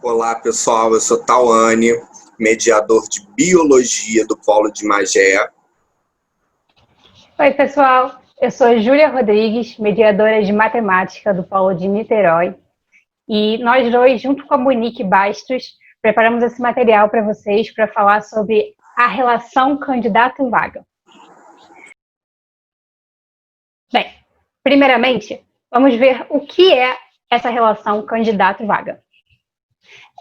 Olá, pessoal. Eu sou Tauane, mediador de Biologia do Polo de Magé. Oi, pessoal. Eu sou Júlia Rodrigues, mediadora de Matemática do Polo de Niterói. E nós dois, junto com a Monique Bastos, preparamos esse material para vocês para falar sobre a relação candidato-vaga. Bem, primeiramente, vamos ver o que é essa relação candidato-vaga.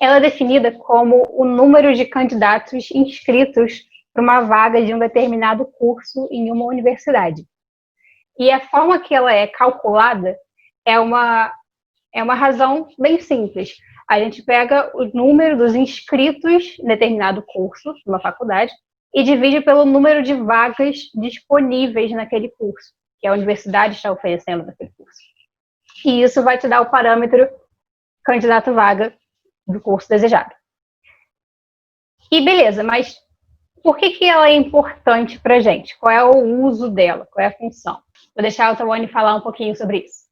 Ela é definida como o número de candidatos inscritos para uma vaga de um determinado curso em uma universidade. E a forma que ela é calculada é uma razão bem simples. A gente pega o número dos inscritos em determinado curso, numa faculdade, e divide pelo número de vagas disponíveis naquele curso, que a universidade está oferecendo naquele curso. E isso vai te dar o parâmetro candidato-vaga do curso desejado. E beleza, mas por que ela é importante para a gente? Qual é o uso dela? Qual é a função? Vou deixar o Tauane falar um pouquinho sobre isso.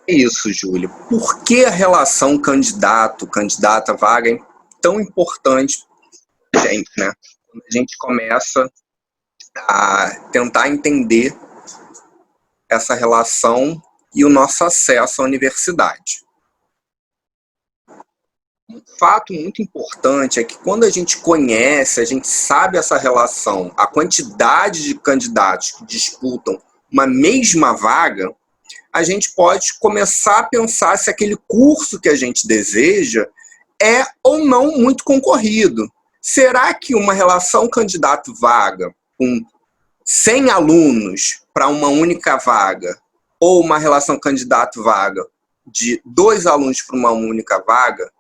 É isso, Júlia. Por que a relação candidato-candidata-vaga é tão importante para a gente, né? Quando a gente começa a tentar entender essa relação e o nosso acesso à universidade. Um fato muito importante é que quando a gente conhece, a gente sabe essa relação, a quantidade de candidatos que disputam uma mesma vaga, a gente pode começar a pensar se aquele curso que a gente deseja é ou não muito concorrido. Será que uma relação candidato-vaga com 100 alunos para uma única vaga ou uma relação candidato-vaga de 2 alunos para uma única vaga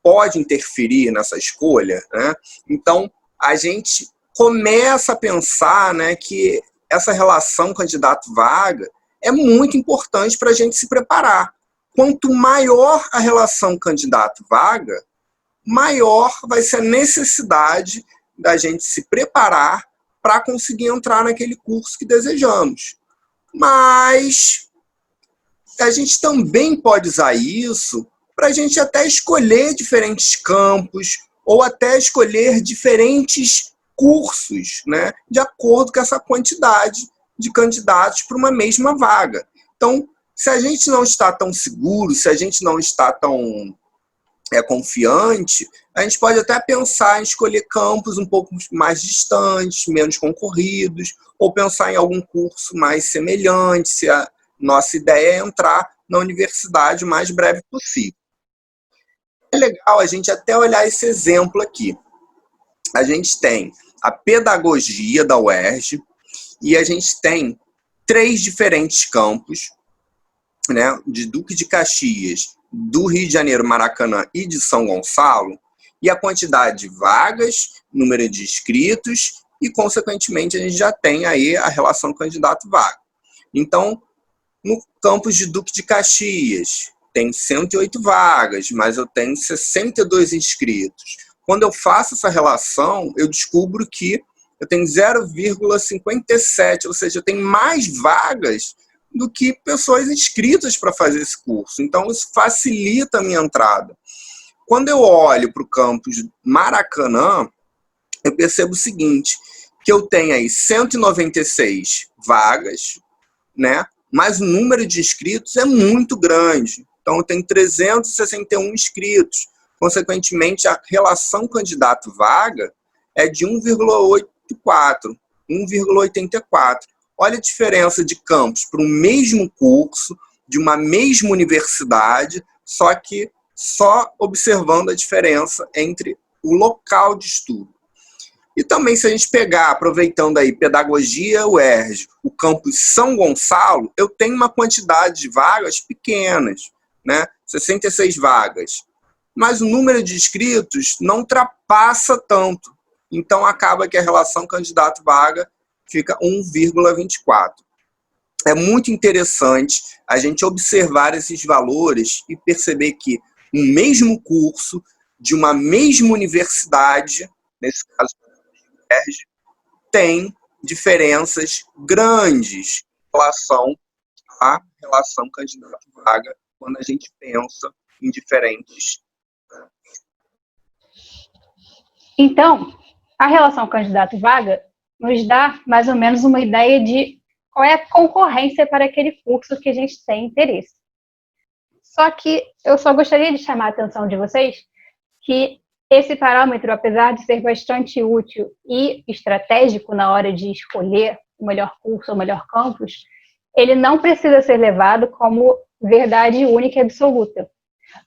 pode interferir nessa escolha, né? Então, a gente começa a pensar, né, que essa relação candidato-vaga é muito importante para a gente se preparar. Quanto maior a relação candidato-vaga, maior vai ser a necessidade da gente se preparar para conseguir entrar naquele curso que desejamos. Mas a gente também pode usar isso para a gente até escolher diferentes campos ou até escolher diferentes cursos, né, de acordo com essa quantidade de candidatos para uma mesma vaga. Então, se a gente não está tão seguro, se a gente não está tão confiante, a gente pode até pensar em escolher campos um pouco mais distantes, menos concorridos, ou pensar em algum curso mais semelhante, se a nossa ideia é entrar na universidade o mais breve possível. É legal a gente até olhar esse exemplo aqui. A gente tem a pedagogia da UERJ e a gente tem 3 diferentes campos, né, de Duque de Caxias, do Rio de Janeiro, Maracanã e de São Gonçalo, e a quantidade de vagas, número de inscritos e, consequentemente, a gente já tem aí a relação candidato-vaga. Então, no campus de Duque de Caxias, tem 108 vagas, mas eu tenho 62 inscritos. Quando eu faço essa relação, eu descubro que eu tenho 0,57, ou seja, eu tenho mais vagas do que pessoas inscritas para fazer esse curso. Então, isso facilita a minha entrada. Quando eu olho para o campus Maracanã, eu percebo o seguinte, que eu tenho aí 196 vagas, né? Mas o número de inscritos é muito grande. Então, eu tenho 361 inscritos. Consequentemente, a relação candidato-vaga é de 1,84, 1,84. Olha a diferença de campos para um mesmo curso, de uma mesma universidade, só que só observando a diferença entre o local de estudo. E também, se a gente pegar, aproveitando aí pedagogia UERJ, o campus São Gonçalo, eu tenho uma quantidade de vagas pequenas, né? 66 vagas. Mas o número de inscritos não ultrapassa tanto. Então, acaba que a relação candidato-vaga fica 1,24. É muito interessante a gente observar esses valores e perceber que um mesmo curso, de uma mesma universidade, nesse caso, tem diferenças grandes em relação à relação candidato-vaga quando a gente pensa em diferentes. Então, a relação candidato-vaga nos dá mais ou menos uma ideia de qual é a concorrência para aquele curso que a gente tem interesse. Só que eu só gostaria de chamar a atenção de vocês que esse parâmetro, apesar de ser bastante útil e estratégico na hora de escolher o melhor curso ou o melhor campus, ele não precisa ser levado como verdade única e absoluta.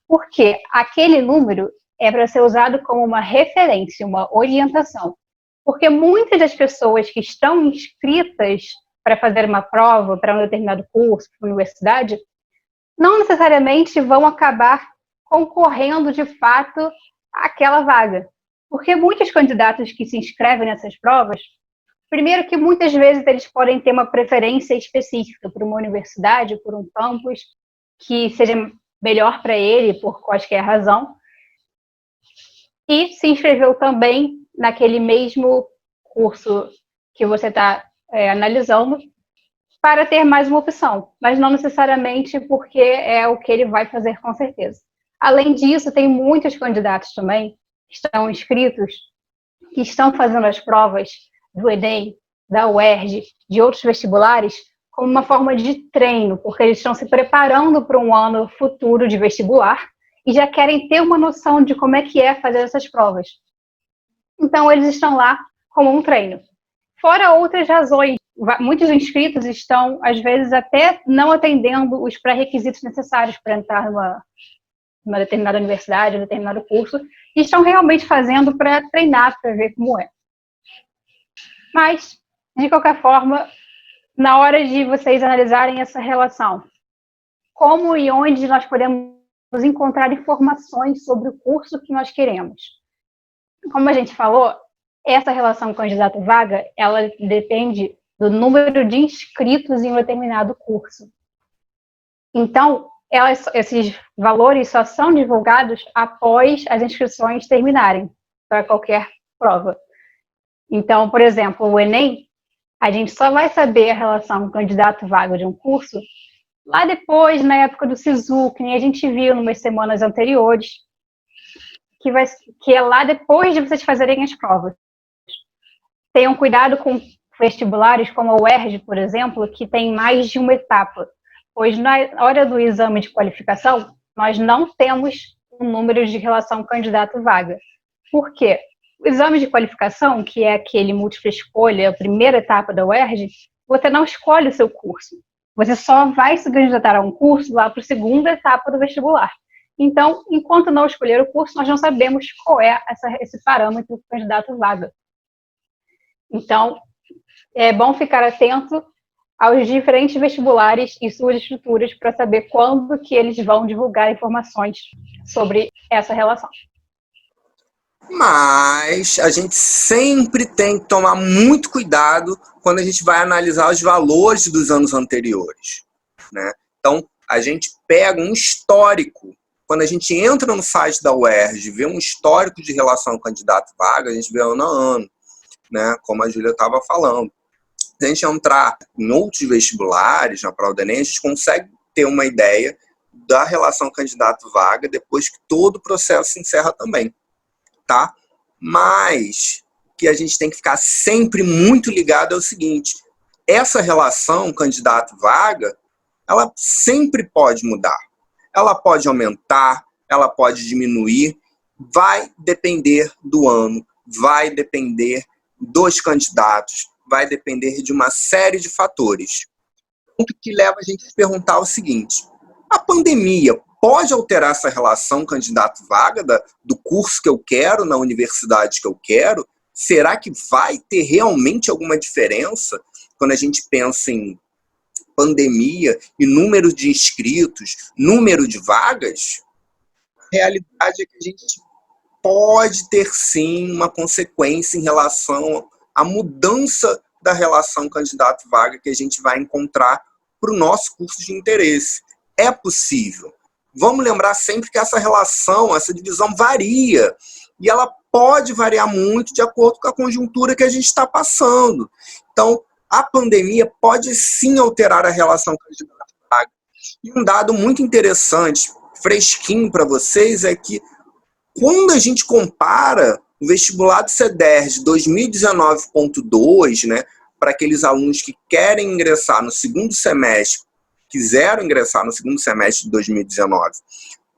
Porque aquele número é para ser usado como uma referência, uma orientação. Porque muitas das pessoas que estão inscritas para fazer uma prova para um determinado curso, para uma universidade, não necessariamente vão acabar concorrendo de fato àquela vaga. Porque muitos candidatos que se inscrevem nessas provas, primeiro que muitas vezes eles podem ter uma preferência específica por uma universidade, por um campus, que seja melhor para ele por qualquer razão, e se inscreveu também naquele mesmo curso que você está analisando para ter mais uma opção, mas não necessariamente porque é o que ele vai fazer com certeza. Além disso, tem muitos candidatos também que estão inscritos, que estão fazendo as provas do Enem, da UERJ, de outros vestibulares, como uma forma de treino, porque eles estão se preparando para um ano futuro de vestibular e já querem ter uma noção de como é que é fazer essas provas. Então, eles estão lá como um treino. Fora outras razões, muitos inscritos estão, às vezes, até não atendendo os pré-requisitos necessários para entrar numa determinada universidade, um determinado curso, e estão realmente fazendo para treinar, para ver como é. Mas, de qualquer forma, na hora de vocês analisarem essa relação, como e onde nós podemos encontrar informações sobre o curso que nós queremos? Como a gente falou, essa relação candidato-vaga, ela depende do número de inscritos em um determinado curso. Então, esses valores só são divulgados após as inscrições terminarem para qualquer prova. Então, por exemplo, o Enem, a gente só vai saber a relação candidato-vaga de um curso lá depois, na época do SISU, que nem a gente viu umas semanas anteriores, que é lá depois de vocês fazerem as provas. Tenham cuidado com vestibulares como a UERJ, por exemplo, que tem mais de uma etapa, pois na hora do exame de qualificação, nós não temos um número de relação candidato-vaga. Por quê? O exame de qualificação, que é aquele múltipla escolha, a primeira etapa da UERJ, você não escolhe o seu curso. Você só vai se candidatar a um curso lá para a segunda etapa do vestibular. Então, enquanto não escolher o curso, nós não sabemos qual é esse parâmetro candidato-vaga. Então, é bom ficar atento aos diferentes vestibulares e suas estruturas para saber quando que eles vão divulgar informações sobre essa relação. Mas a gente sempre tem que tomar muito cuidado quando a gente vai analisar os valores dos anos anteriores, né? Então, a gente pega um histórico. Quando a gente entra no site da UERJ, vê um histórico de relação candidato-vaga, a gente vê ano a ano, né? Como a Júlia estava falando. Se a gente entrar em outros vestibulares, na prova do Enem, a gente consegue ter uma ideia da relação candidato-vaga depois que todo o processo se encerra também. Tá? Mas o que a gente tem que ficar sempre muito ligado é o seguinte: essa relação candidato-vaga, ela sempre pode mudar. Ela pode aumentar, ela pode diminuir, vai depender do ano, vai depender dos candidatos, vai depender de uma série de fatores. O que leva a gente a se perguntar o seguinte: a pandemia pode alterar essa relação candidato-vaga do curso que eu quero, na universidade que eu quero? Será que vai ter realmente alguma diferença quando a gente pensa em pandemia e número de inscritos, número de vagas? A realidade é que a gente pode ter sim uma consequência em relação à mudança da relação candidato-vaga que a gente vai encontrar para o nosso curso de interesse. É possível. Vamos lembrar sempre que essa relação, essa divisão varia. E ela pode variar muito de acordo com a conjuntura que a gente está passando. Então, a pandemia pode sim alterar a relação candidato-vaga. E um dado muito interessante, fresquinho para vocês é que quando a gente compara o vestibular do CEDERJ 2019.2, né, para aqueles alunos que querem ingressar no segundo semestre, quiseram ingressar no segundo semestre de 2019,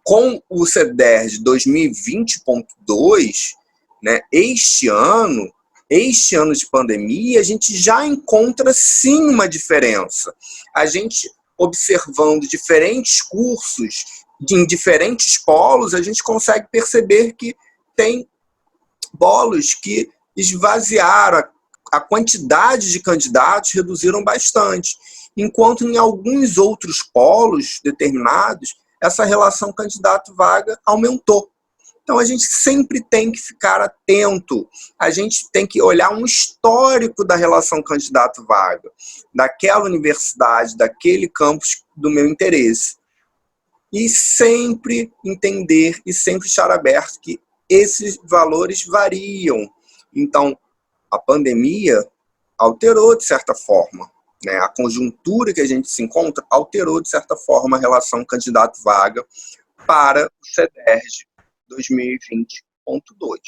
com o CEDERJ 2020.2, né, este ano de pandemia, a gente já encontra sim uma diferença. A gente, observando diferentes cursos em diferentes polos, a gente consegue perceber que tem polos que esvaziaram, a quantidade de candidatos reduziram bastante, enquanto em alguns outros polos determinados, essa relação candidato-vaga aumentou. Então, a gente sempre tem que ficar atento, a gente tem que olhar um histórico da relação candidato-vaga, daquela universidade, daquele campus do meu interesse. E sempre entender e sempre estar aberto que esses valores variam. Então, a pandemia alterou de certa forma, né? A conjuntura que a gente se encontra alterou de certa forma a relação candidato-vaga para o CEDERJ 2020.2.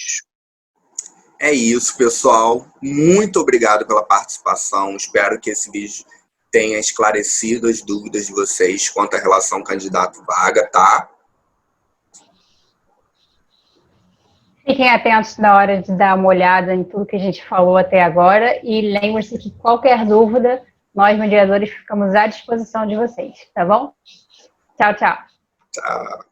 É isso, pessoal. Muito obrigado pela participação. Espero que esse vídeo tenha esclarecido as dúvidas de vocês quanto à relação candidato-vaga, tá? Fiquem atentos na hora de dar uma olhada em tudo que a gente falou até agora e lembre-se que qualquer dúvida, nós, mediadores, ficamos à disposição de vocês, tá bom? Tchau, tchau. Tá.